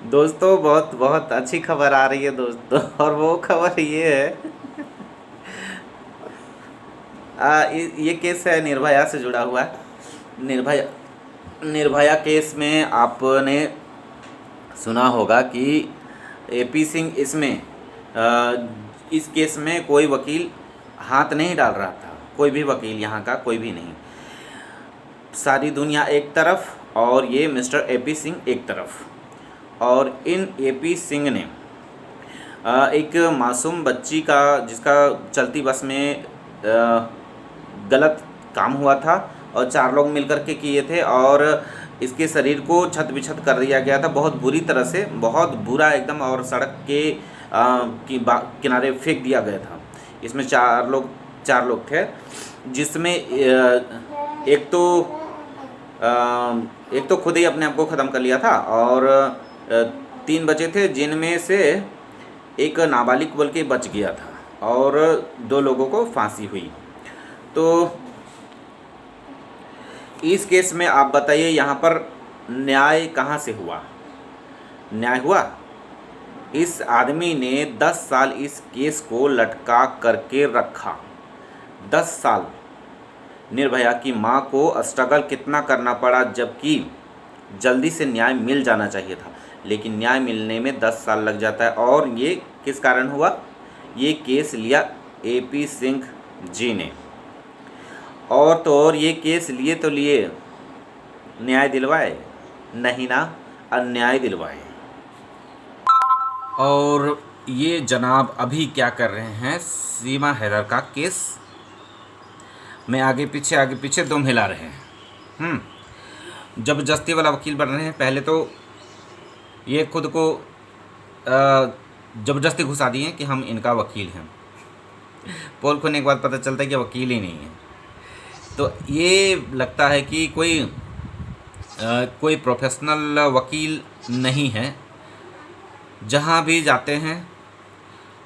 दोस्तों बहुत बहुत अच्छी खबर आ रही है दोस्तों। और वो खबर ये है, ये केस है निर्भया से जुड़ा हुआ है। निर्भया निर्भया केस में आपने सुना होगा कि एपी सिंह इसमें इस केस में कोई वकील हाथ नहीं डाल रहा था। कोई भी वकील यहाँ का कोई भी नहीं। सारी दुनिया एक तरफ और ये मिस्टर एपी सिंह एक तरफ। और इन एपी सिंह ने एक मासूम बच्ची का, जिसका चलती बस में गलत काम हुआ था और 4 लोग मिलकर के किए थे, और इसके शरीर को छत बिछत कर दिया गया था बहुत बुरी तरह से, बहुत बुरा एकदम, और सड़क के किनारे फेंक दिया गया था। इसमें 4 लोग थे, जिसमें एक तो खुद ही अपने आप को ख़त्म कर लिया था, और 3 बचे थे, जिनमें से एक नाबालिग बोल के बच गया था, और 2 लोगों को फांसी हुई। तो इस केस में आप बताइए, यहाँ पर न्याय कहाँ से हुआ? न्याय हुआ, इस आदमी ने 10 साल इस केस को लटका करके रखा। 10 साल निर्भया की माँ को स्ट्रगल कितना करना पड़ा, जबकि जल्दी से न्याय मिल जाना चाहिए था, लेकिन न्याय मिलने में 10 साल लग जाता है। और ये किस कारण हुआ? ये केस लिया एपी सिंह जी ने, और तो और ये केस लिए तो लिए, न्याय दिलवाए नहीं ना, अन्याय दिलवाए। और ये जनाब अभी क्या कर रहे हैं, सीमा हैदर का केस में आगे पीछे दुम हिला रहे हैं। जबरदस्ती वाला वकील बन रहे हैं। पहले तो ये खुद को ज़बरदस्ती घुसा दिए कि हम इनका वकील हैं। पोल खोलने के बाद पता चलता है कि वकील ही नहीं है। तो ये लगता है कि कोई प्रोफेशनल वकील नहीं है। जहाँ भी जाते हैं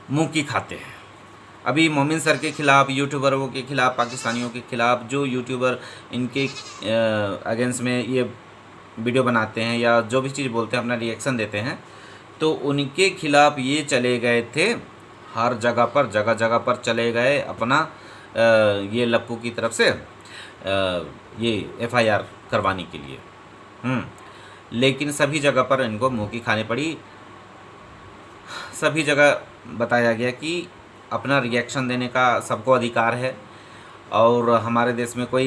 मुंह की खाते हैं। अभी मोमिन सर के ख़िलाफ़, यूट्यूबरों के ख़िलाफ़, पाकिस्तानियों के ख़िलाफ़, जो यूट्यूबर इनके अगेंस्ट में ये वीडियो बनाते हैं या जो भी चीज़ बोलते हैं, अपना रिएक्शन देते हैं, तो उनके ख़िलाफ़ ये चले गए थे हर जगह पर चले गए अपना ये लप्पू की तरफ से ये एफआईआर करवाने के लिए। लेकिन सभी जगह पर इनको मुंह की खानी पड़ी। सभी जगह बताया गया कि अपना रिएक्शन देने का सबको अधिकार है, और हमारे देश में कोई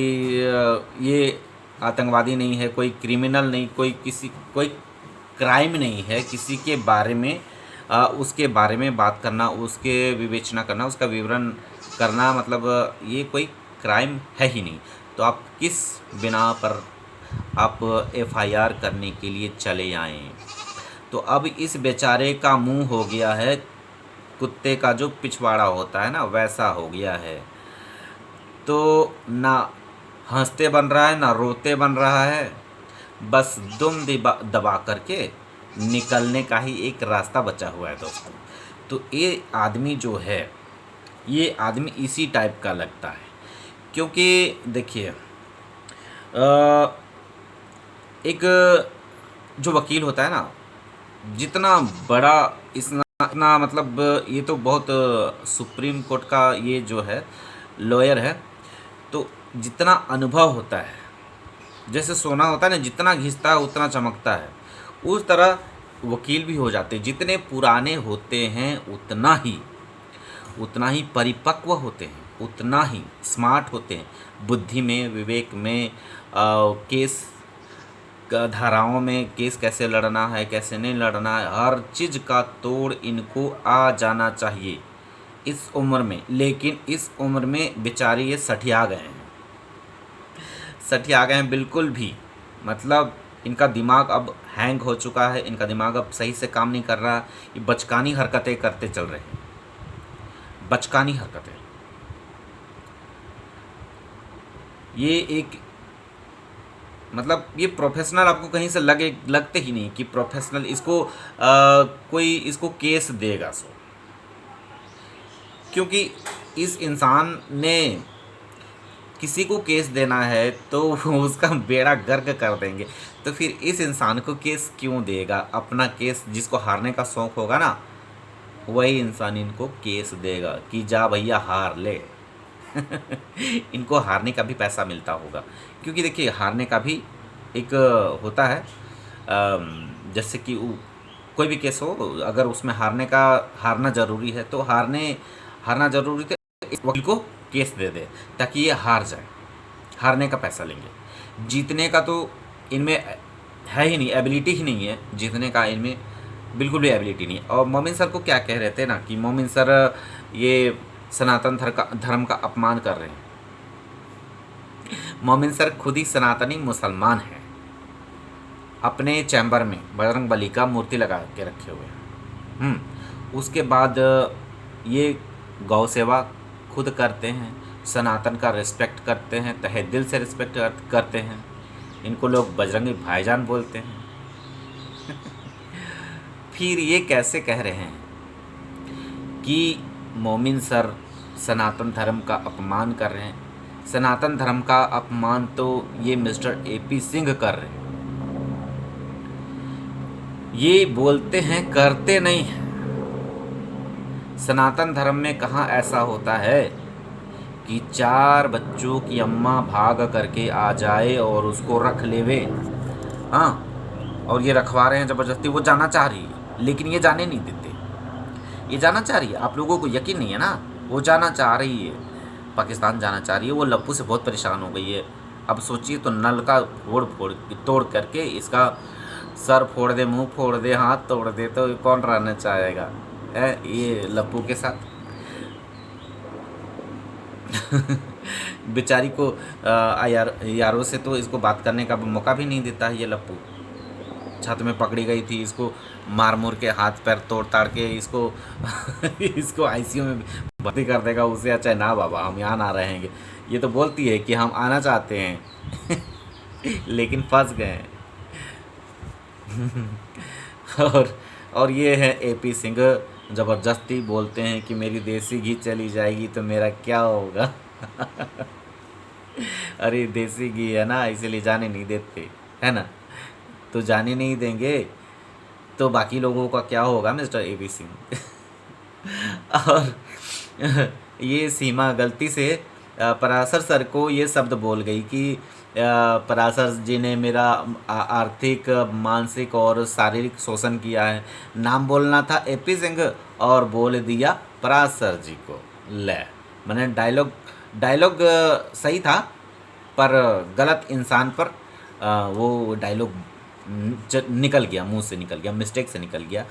ये आतंकवादी नहीं है, कोई क्रिमिनल नहीं, कोई क्राइम नहीं है किसी के बारे में उसके बारे में बात करना, उसके विवेचना करना, उसका विवरण करना, मतलब ये कोई क्राइम है ही नहीं। तो आप किस बिना पर आप एफआईआर करने के लिए चले आएँ? तो अब इस बेचारे का मुंह हो गया है कुत्ते का जो पिछवाड़ा होता है ना, वैसा हो गया है। तो ना हंसते बन रहा है ना रोते बन रहा है, बस दुम दबा करके निकलने का ही एक रास्ता बचा हुआ है दोस्तों। तो ये आदमी जो है, ये आदमी इसी टाइप का लगता है। क्योंकि देखिए, एक जो वकील होता है ना, जितना बड़ा इतना मतलब, ये तो बहुत सुप्रीम कोर्ट का ये जो है लॉयर है, तो जितना अनुभव होता है, जैसे सोना होता है ना, जितना घिसता है उतना चमकता है, उस तरह वकील भी हो जाते हैं। जितने पुराने होते हैं उतना ही परिपक्व होते हैं, उतना ही स्मार्ट होते हैं, बुद्धि में, विवेक में, केस धाराओं में, केस कैसे लड़ना है, कैसे नहीं लड़ना है, हर चीज़ का तोड़ इनको आ जाना चाहिए इस उम्र में। लेकिन इस उम्र में बेचारे ये सठिया गए हैं बिल्कुल भी। मतलब इनका दिमाग अब हैंग हो चुका है, इनका दिमाग अब सही से काम नहीं कर रहा। ये बचकानी हरकतें करते चल रहे हैं, बचकानी हरकतें। ये एक मतलब ये प्रोफेशनल आपको कहीं से लगते ही नहीं कि प्रोफेशनल इसको कोई इसको केस देगा। क्योंकि इस इंसान ने किसी को केस देना है तो उसका बेड़ा गर्क कर देंगे। तो फिर इस इंसान को केस क्यों देगा? अपना केस, जिसको हारने का शौक़ होगा ना, वही इंसान इनको केस देगा कि जा भैया हार ले। इनको हारने का भी पैसा मिलता होगा, क्योंकि देखिए हारने का भी एक होता है। जैसे कि कोई भी केस हो, अगर उसमें हारना ज़रूरी है तो हारना ज़रूरी है, इस वकील को केस दे दे ताकि ये हार जाए। हारने का पैसा लेंगे, जीतने का तो इनमें है ही नहीं, एबिलिटी ही नहीं है। जीतने का इनमें बिल्कुल भी एबिलिटी नहीं है। और मोमिन सर को क्या कह रहे थे ना कि मोमिन सर ये सनातन धर्म का अपमान कर रहे हैं। मोमिन सर खुद ही सनातनी मुसलमान हैं, अपने चैम्बर में बजरंग बली का मूर्ति लगा के रखे हुए हैं। उसके बाद ये गौ सेवा खुद करते हैं, सनातन का रिस्पेक्ट करते हैं, तहे दिल से रिस्पेक्ट करते हैं। इनको लोग बजरंगी भाईजान बोलते हैं। फिर ये कैसे कह रहे हैं कि मोमिन सर सनातन धर्म का अपमान कर रहे हैं? सनातन धर्म का अपमान तो ये मिस्टर AP सिंह कर रहे हैं। ये बोलते हैं, करते नहीं हैं। सनातन धर्म में कहाँ ऐसा होता है कि 4 बच्चों की अम्मा भाग करके आ जाए और उसको रख लेवे। हाँ, और ये रखवा रहे हैं ज़बरदस्ती। वो जाना चाह रही है लेकिन ये जाने नहीं देते। ये जाना चाह रही है, आप लोगों को यकीन नहीं है ना? वो जाना चाह रही है, पाकिस्तान जाना चाह रही है। वो लप्पू से बहुत परेशान हो गई है। अब सोचिए तो नल का तोड़ करके इसका सर फोड़ दे, मुंह फोड़ दे, हाथ तोड़ दे, तो कौन रहना चाहेगा है ये लप्पू के साथ? बेचारी को यारों से तो इसको बात करने का मौका भी नहीं देता है ये लप्पू। छत में पकड़ी गई थी, इसको मार मुर के हाथ पैर तोड़ ताड़ के इसको इसको ICU में भर्ती कर देगा। उसे अच्छा है ना बाबा, हम यहाँ ना रहेंगे। ये तो बोलती है कि हम आना चाहते हैं लेकिन फंस गए हैं। और ये है AP सिंह, ज़बरदस्ती बोलते हैं कि मेरी देसी घी चली जाएगी तो मेरा क्या होगा। अरे देसी घी है ना, इसलिए जाने नहीं देते, है ना? तो जाने नहीं देंगे तो बाकी लोगों का क्या होगा मिस्टर AP सिंह। और ये सीमा गलती से पराशर सर को ये शब्द बोल गई कि पराशर जी ने मेरा आर्थिक, मानसिक और शारीरिक शोषण किया है। नाम बोलना था AP सिंह और बोल दिया पराशर जी को। ले, मैंने डायलॉग सही था पर गलत इंसान पर वो डायलॉग निकल गया, मुंह से निकल गया, मिस्टेक से निकल गया।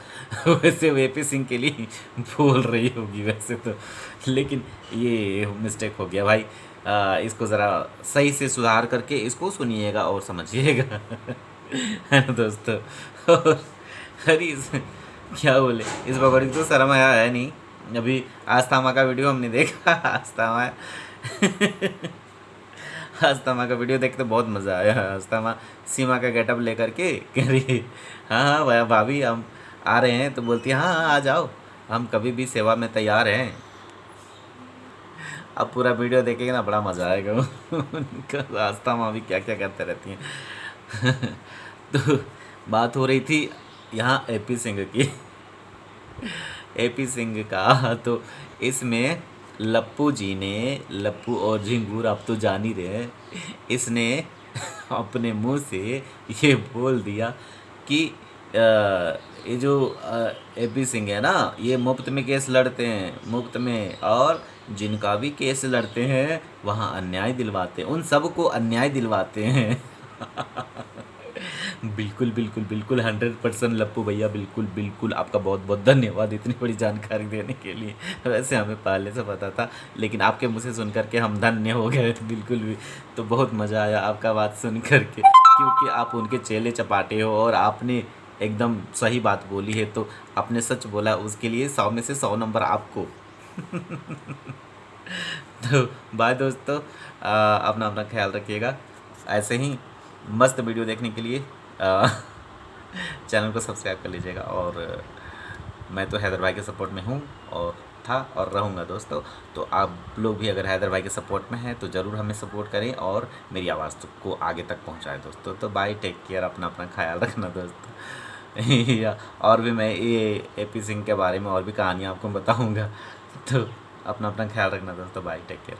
वैसे वो AP सिंह के लिए बोल रही होगी वैसे तो, लेकिन ये मिस्टेक हो गया भाई। इसको ज़रा सही से सुधार करके इसको सुनिएगा और समझिएगा। है ना दोस्तों? अरे क्या बोले, इस बकरी को तो शर्म आया है नहीं। अभी आस्थामा का वीडियो हमने देखा। आस्थामा का वीडियो देख के तो बहुत मज़ा आया। आस्थामा सीमा का गेटअप लेकर के कह रही, हाँ हाँ भैया भाभी हम आ रहे हैं, तो बोलती है हाँ हाँ आ जाओ, हम कभी भी सेवा में तैयार हैं। अब पूरा वीडियो देखेंगे ना, बड़ा मज़ा आएगा। उनका आस्थामा भी क्या क्या करते रहती हैं। तो बात हो रही थी यहाँ AP सिंह की। AP सिंह का तो इसमें लप्पू जी ने, लप्पू और झिंगूर आप तो जान ही रहे हैं, इसने अपने मुंह से ये बोल दिया कि ये जो AP सिंह है ना, ये मुफ्त में केस लड़ते हैं, मुफ्त में, और जिनका भी केस लड़ते हैं वहाँ अन्याय दिलवाते हैं, उन सबको अन्याय दिलवाते हैं। बिल्कुल बिल्कुल बिल्कुल 100% लप्पू भैया, बिल्कुल बिल्कुल आपका बहुत बहुत धन्यवाद इतनी बड़ी जानकारी देने के लिए। वैसे हमें पहले से पता था, लेकिन आपके मुँह से सुन करके हम धन्य हो गए बिल्कुल भी। तो बहुत मज़ा आया आपका बात सुन करके, क्योंकि आप उनके चेले चपाटे हो और आपने एकदम सही बात बोली है। तो आपने सच बोला, उसके लिए 100 में से 100 नंबर आपको। तो बाय दोस्तों, अपना अपना ख्याल रखिएगा। ऐसे ही मस्त वीडियो देखने के लिए चैनल को सब्सक्राइब कर लीजिएगा। और मैं तो हैदर भाई के सपोर्ट में हूँ और था और रहूँगा दोस्तों। तो आप लोग भी अगर हैदर भाई के सपोर्ट में हैं तो ज़रूर हमें सपोर्ट करें और मेरी आवाज़ को आगे तक पहुँचाएं दोस्तों। तो बाय, टेक केयर, अपना अपना ख्याल रखना दोस्तों। या और भी मैं ये AP सिंह के बारे में और भी कहानियाँ आपको बताऊँगा। तो अपना अपना ख्याल रखना दोस्तों। Bye, take care.